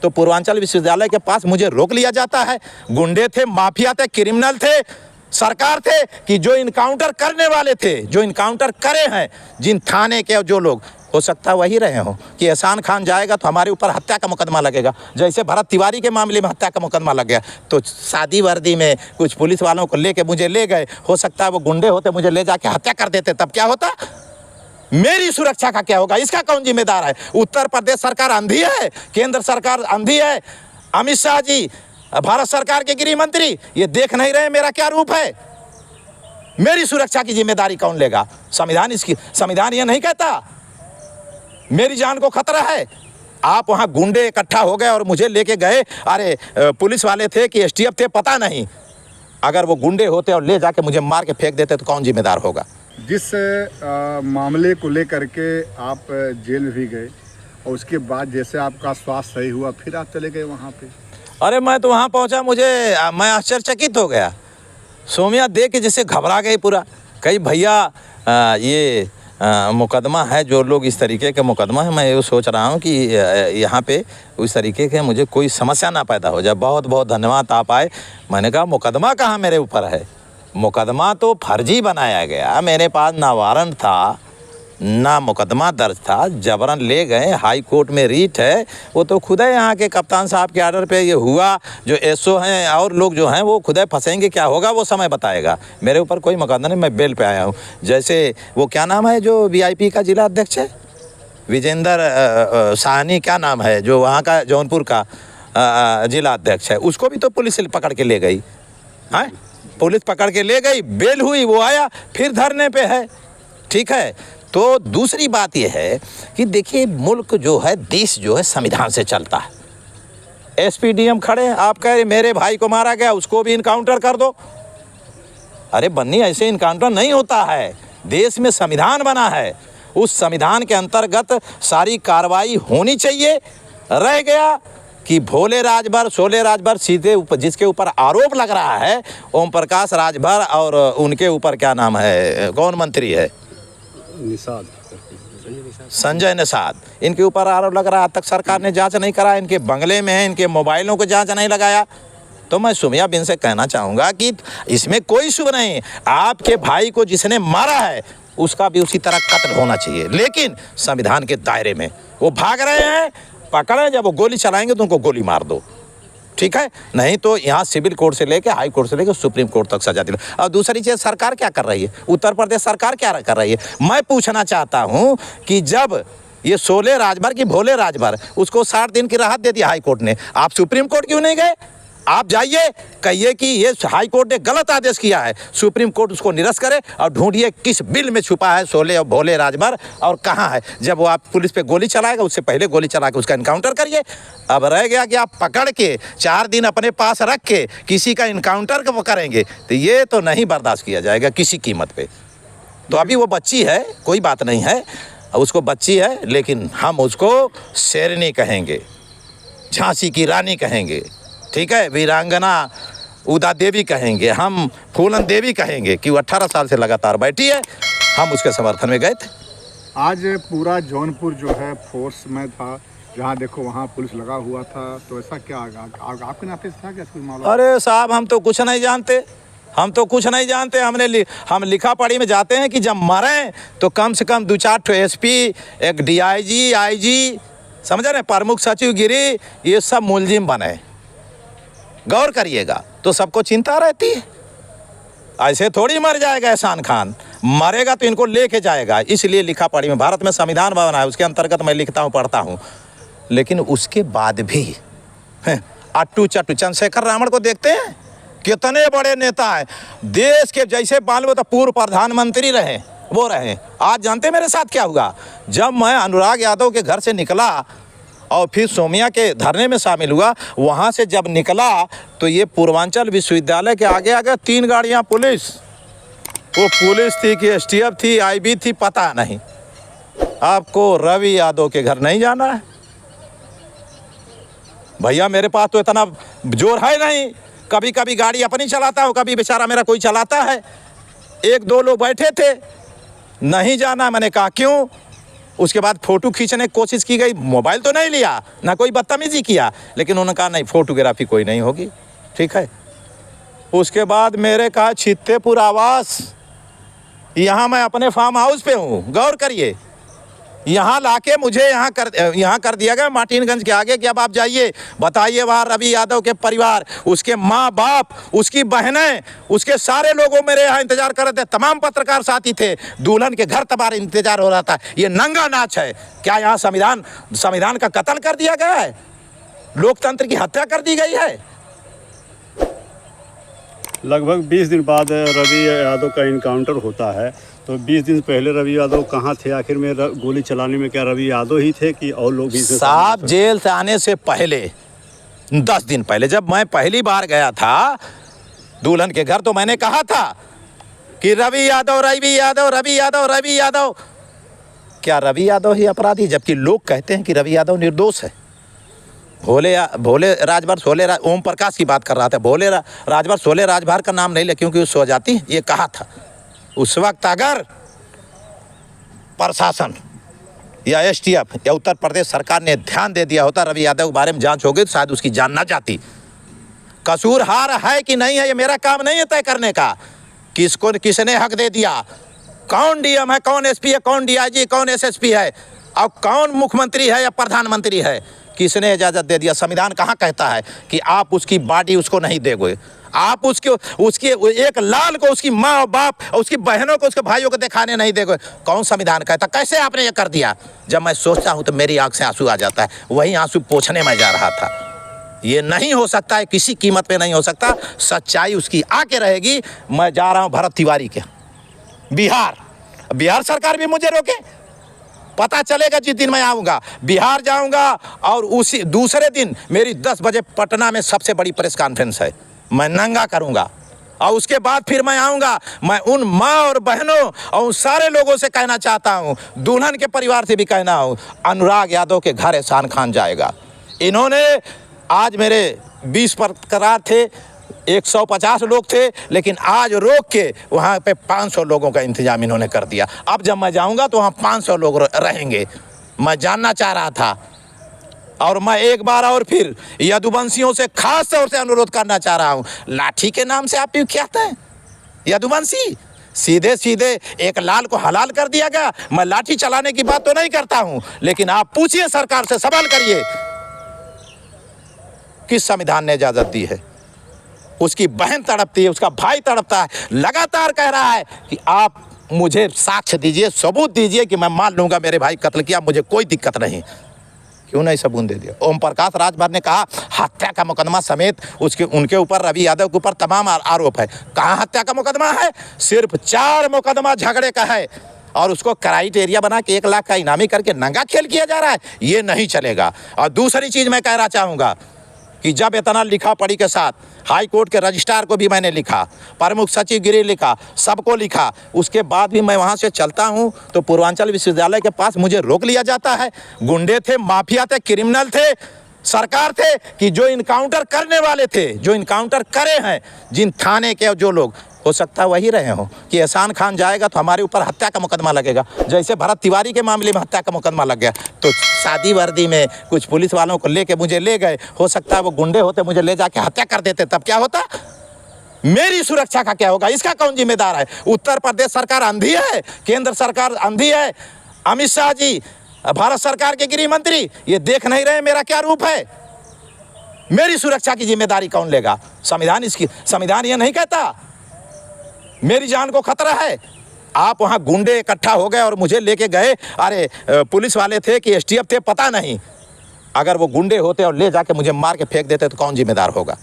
तो पूर्वांचल विश्वविद्यालय के पास मुझे रोक लिया जाता है। गुंडे थे, माफिया थे, क्रिमिनल थे, सरकार थे कि जो इनकाउंटर करने वाले थे, जो इनकाउंटर करे हैं, जिन थाने के जो लोग, हो सकता है वही रहे हों कि एहसान खान जाएगा तो हमारे ऊपर हत्या का मुकदमा लगेगा। जैसे भरत तिवारी के मामले में हत्या का मुकदमा लग गया, तो सादी वर्दी में कुछ पुलिस वालों को लेके मुझे ले गए, हो सकता है वो गुंडे होते, मुझे ले जाके हत्या कर देते, तब क्या होता? मेरी सुरक्षा का क्या होगा? इसका कौन जिम्मेदार है? उत्तर प्रदेश सरकार अंधी है, केंद्र सरकार अंधी है, अमित शाह जी भारत सरकार के गृह मंत्री ये देख नहीं रहे मेरा क्या रूप है? मेरी सुरक्षा की जिम्मेदारी कौन लेगा? संविधान इसकी, संविधान ये नहीं कहता मेरी जान को खतरा है। आप वहां गुंडे इकट्ठा हो गए और मुझे लेके गए, अरे पुलिस वाले थे कि एसटीएफ थे पता नहीं, अगर वो गुंडे होते और ले जाके मुझे मार के फेंक देते तो कौन जिम्मेदार होगा? जिस मामले को लेकर के आप जेल में भी गए और उसके बाद जैसे आपका स्वास्थ्य सही हुआ फिर आप चले गए वहाँ पे। अरे मैं तो वहाँ पहुँचा, मैं आश्चर्यचकित हो गया। सोमिया देख के जैसे घबरा गई पूरा। कई भैया ये मुकदमा है, जो लोग इस तरीके के मुकदमा है, मैं ये सोच रहा हूँ कि यहाँ पे उस तरीके के मुझे कोई समस्या ना पैदा हो जाए। बहुत बहुत धन्यवाद आप आए। मैंने कहा मुकदमा कहाँ मेरे ऊपर है? मुकदमा तो फर्जी बनाया गया, मेरे पास ना वारंट था ना मुकदमा दर्ज था, जबरन ले गए। हाई कोर्ट में रीट है, वो तो खुद है यहाँ के कप्तान साहब के आर्डर पे ये हुआ। जो एसओ हैं और लोग जो हैं वो खुद है फंसेंगे, क्या होगा वो समय बताएगा। मेरे ऊपर कोई मुकदमा नहीं, मैं बेल पे आया हूँ। जैसे वो क्या नाम है जो वीआईपी का जिला अध्यक्ष है, विजेंद्र साहनी, क्या नाम है जो वहाँ का जौनपुर का जिला अध्यक्ष है, उसको भी तो पुलिस पकड़ के ले गई है। पुलिस पकड़ के ले गई, बेल हुई, वो आया फिर धरने पे है। ठीक है, तो दूसरी बात यह है कि देखिए मुल्क जो है, देश जो है संविधान से चलता है। एसपीडीएम खड़े, आप कह रहे मेरे भाई को मारा गया उसको भी इनकाउंटर कर दो। अरे बन्नी, ऐसे इनकाउंटर नहीं होता है। देश में संविधान बना है, उस संविधान के अंतर्गत सारी कार्रवाई होनी चाहिए। रह गया कि भोले राजभर, शोले राजभर, सीधे ऊपर जिसके ऊपर आरोप लग रहा है, ओम प्रकाश राजभर, और उनके ऊपर क्या नाम है, कौन मंत्री है, निषाद, संजय निषाद, इनके ऊपर आरोप लग रहा है। आज तक सरकार ने जांच नहीं करा। इनके बंगले में है, इनके मोबाइलों को जांच नहीं लगाया। तो मैं सुमिया बिन से कहना चाहूँगा कि इसमें कोई शुभ नहीं। आपके भाई को जिसने मारा है उसका भी उसी तरह कत्ल होना चाहिए, लेकिन संविधान के दायरे में। वो भाग रहे हैं, पकड़े, जब वो गोली चलाएंगे तो उनको गोली मार दो, ठीक है? नहीं तो यहाँ सिविल कोर्ट से लेके हाई कोर्ट से लेके सुप्रीम कोर्ट तक सजा दिला। और दूसरी चीज़, सरकार क्या कर रही है? उत्तर प्रदेश सरकार क्या कर रही है? मैं पूछना चाहता हूँ कि जब ये शोले राजभर की भोले राजभर, उसको 60 दिन की राहत दे दी हाई कोर्ट ने, आप सुप्रीम कोर्ट क्यों नहीं गए? आप जाइए, कहिए कि ये हाई कोर्ट ने गलत आदेश किया है, सुप्रीम कोर्ट उसको निरस्त करे और ढूंढिए किस बिल में छुपा है शोले और भोले राजभर और कहाँ है। जब वो आप पुलिस पे गोली चलाएगा, उससे पहले गोली चला के उसका इनकाउंटर करिए। अब रह गया कि आप पकड़ के 4 दिन अपने पास रख के किसी का इनकाउंटर करेंगे, तो ये तो नहीं बर्दाश्त किया जाएगा किसी कीमत पे। तो अभी वो बच्ची है, कोई बात नहीं है, उसको बच्ची है, लेकिन हम उसको शेरनी कहेंगे, झांसी की रानी कहेंगे, ठीक है, वीरांगना उदा देवी कहेंगे, हम फूलन देवी कहेंगे कि वो 18 साल से लगातार बैठी है। हम उसके समर्थन में गए थे। आज पूरा जौनपुर जो है फोर्स में था, जहाँ देखो वहाँ पुलिस लगा हुआ था, तो ऐसा क्या आपके नाते था क्या कोई मामला? अरे साहब, हम तो कुछ नहीं जानते, हम तो कुछ नहीं जानते। हम लिखा पढ़ी में जाते हैं कि जब मरें तो कम से कम 2-4 ठो एसपी, एक डीआईजी, आईजी, समझ रहे, प्रमुख सचिव गिरी, ये सब मुलजिम बने। गौर करिएगा, तो सबको चिंता रहती है। ऐसे थोड़ी मर जाएगा एहसान खान, मरेगा तो इनको लेके जाएगा। इसलिए लिखा पढ़ी में, भारत में संविधान बना है, उसके अंतर्गत मैं लिखता हूँ, पढ़ता हूँ। लेकिन उसके बाद भी अट्टू चट्टू चंद्रशेखर रावण को देखते हैं, कितने बड़े नेता हैं देश के, जैसे मालूम तो पूर्व प्रधानमंत्री रहे, वो रहे। आज जानते मेरे साथ क्या हुआ? जब मैं अनुराग यादव के घर से निकला और फिर सोमिया के धरने में शामिल हुआ, वहाँ से जब निकला तो ये पूर्वांचल विश्वविद्यालय के आगे आगे 3 गाड़ियाँ पुलिस, वो पुलिस थी कि एसटीएफ थी, आईबी थी, पता नहीं। आपको रवि यादव के घर नहीं जाना है भैया, मेरे पास तो इतना जोर है नहीं। कभी कभी गाड़ी अपनी चलाता हूँ, कभी बेचारा मेरा कोई चलाता है। 1-2 लोग बैठे थे, नहीं जाना। मैंने कहा क्यों? उसके बाद फ़ोटो खींचने की कोशिश की गई, मोबाइल तो नहीं लिया, ना कोई बदतमीजी किया, लेकिन उन्होंने कहा नहीं फ़ोटोग्राफी कोई नहीं होगी, ठीक है। उसके बाद मेरे कहा छित्तेपुर आवास, यहाँ मैं अपने फार्म हाउस पे हूँ, गौर करिए, यहाँ लाके मुझे यहाँ कर दिया गया मार्टिनगंज के आगे कि अब आप जाइए, बताइए वहाँ रवि यादव के परिवार, उसके माँ बाप, उसकी बहनें, उसके सारे लोगों मेरे यहाँ इंतजार कर रहे थे, तमाम पत्रकार साथी थे, दुल्हन के घर तबार इंतजार हो रहा था। ये नंगा नाच है क्या? यहाँ संविधान का कत्ल कर दिया गया है, लोकतंत्र की हत्या कर दी गई है। लगभग 20 दिन बाद रवि यादव का इनकाउंटर होता है, तो 20 दिन पहले रवि यादव कहाँ थे? आखिर में गोली चलाने में क्या रवि यादव ही थे कि और लोग भी? साहब जेल से आने से पहले 10 दिन पहले जब मैं पहली बार गया था दुल्हन के घर, तो मैंने कहा था कि रवि यादव रवि यादव रवि यादव रवि यादव। क्या रवि यादव ही अपराधी? जबकि लोग कहते हैं कि रवि यादव निर्दोष है। भोले राजभर सोले ओम प्रकाश की बात कर रहा था, भोले राजभर सोले राजभर का नाम नहीं ले, क्योंकि वो सो जाती ये कहा था। उस वक्त अगर प्रशासन या एसटीएफ या उत्तर प्रदेश सरकार ने ध्यान दे दिया होता, रवि यादव के बारे में जांच हो गई तो शायद उसकी जान ना जाती। कसूर हार है कि नहीं है ये मेरा काम नहीं है तय करने का, किसने हक दे दिया, कौन डीएम है, कौन एसपी है, कौन डीआईजी, कौन एसएसपी है, और कौन मुख्यमंत्री है या प्रधानमंत्री है, किसने इजाज़त दे दिया? संविधान कहाँ कहता है कि आप उसकी बॉडी उसको नहीं दोगे, आप उसके एक लाल को उसकी माँ और बाप और उसकी बहनों को उसके भाइयों को दिखाने नहीं दोगे? कौन संविधान कहता? कैसे आपने ये कर दिया? जब मैं सोचता हूँ तो मेरी आँख से आंसू आ जाता है। वही आंसू पोंछने में जा रहा था। ये नहीं हो सकता है, किसी कीमत पे नहीं हो सकता। सच्चाई उसकी आके रहेगी। मैं जा रहा हूँ भरत तिवारी के बिहार सरकार भी मुझे रोके, पता चलेगा जिस दिन मैं आऊँगा, बिहार जाऊँगा और उसी दूसरे दिन मेरी 10 बजे पटना में सबसे बड़ी प्रेस कॉन्फ्रेंस है, मैं नंगा करूँगा। और उसके बाद फिर मैं आऊँगा, मैं उन माँ और बहनों और उन सारे लोगों से कहना चाहता हूँ, दुल्हन के परिवार से भी कहना हूँ, अनुराग यादव के घर एहसान खान जाएगा। इन्होंने आज मेरे 20 बरकरार थे, 150 लोग थे, लेकिन आज रोक के वहाँ पे 500 लोगों का इंतजाम इन्होंने कर दिया। अब जब मैं जाऊँगा तो वहाँ 500 लोग रहेंगे। मैं जानना चाह रहा था, और मैं एक बार और फिर यदुवंशियों से खास तौर से अनुरोध करना चाह रहा हूँ, लाठी के नाम से आप भी क्या हैं यदुवंशी? सीधे सीधे एक लाल को हलाल कर दिया गया। मैं लाठी चलाने की बात तो नहीं करता हूँ, लेकिन आप पूछिए, सरकार से सवाल करिए, किस संविधान ने इजाज़त दी है? उसकी बहन तड़पती है, उसका भाई तड़पता है, लगातार कह रहा है कि आप मुझे साक्ष्य दीजिए, सबूत दीजिए कि मैं मान लूँगा मेरे भाई कत्ल किया, मुझे कोई दिक्कत नहीं। क्यों नहीं सबूत दे दिया? ओम प्रकाश राजभर ने कहा हत्या का मुकदमा समेत उनके ऊपर, रवि यादव के ऊपर तमाम आरोप है। कहाँ हत्या का मुकदमा है? सिर्फ 4 मुकदमा झगड़े का है, और उसको क्राइटेरिया बना के 1 लाख का इनामी करके नंगा खेल किया जा रहा है। ये नहीं चलेगा। और दूसरी चीज़ मैं कहना चाहूँगा कि जब इतना लिखा पढ़ी के साथ हाई कोर्ट के रजिस्ट्रार को भी मैंने लिखा, प्रमुख सचिव गिरी लिखा, सबको लिखा, उसके बाद भी मैं वहाँ से चलता हूँ तो पूर्वांचल विश्वविद्यालय के पास मुझे रोक लिया जाता है। गुंडे थे, माफिया थे, क्रिमिनल थे, सरकार थे कि जो इनकाउंटर करने वाले थे, जो इनकाउंटर करे हैं, जिन थाने के जो लोग, हो सकता है वही रहे हों कि एहसान खान जाएगा तो हमारे ऊपर हत्या का मुकदमा लगेगा। जैसे भरत तिवारी के मामले में हत्या का मुकदमा लग गया, तो शादी वर्दी में कुछ पुलिस वालों को लेके मुझे ले गए, हो सकता है वो गुंडे होते, मुझे ले जाके हत्या कर देते, तब क्या होता? मेरी सुरक्षा का क्या होगा? इसका कौन जिम्मेदार है? उत्तर प्रदेश सरकार अंधी है, केंद्र सरकार अंधी है, अमित शाह जी भारत सरकार के गृह मंत्री ये देख नहीं रहे मेरा क्या रूप है? मेरी सुरक्षा की जिम्मेदारी कौन लेगा? संविधान ये नहीं कहता मेरी जान को खतरा है। आप वहाँ गुंडे इकट्ठा हो गए और मुझे लेके गए, अरे पुलिस वाले थे कि एसटीएफ थे पता नहीं, अगर वो गुंडे होते और ले जाके मुझे मार के फेंक देते तो कौन जिम्मेदार होगा?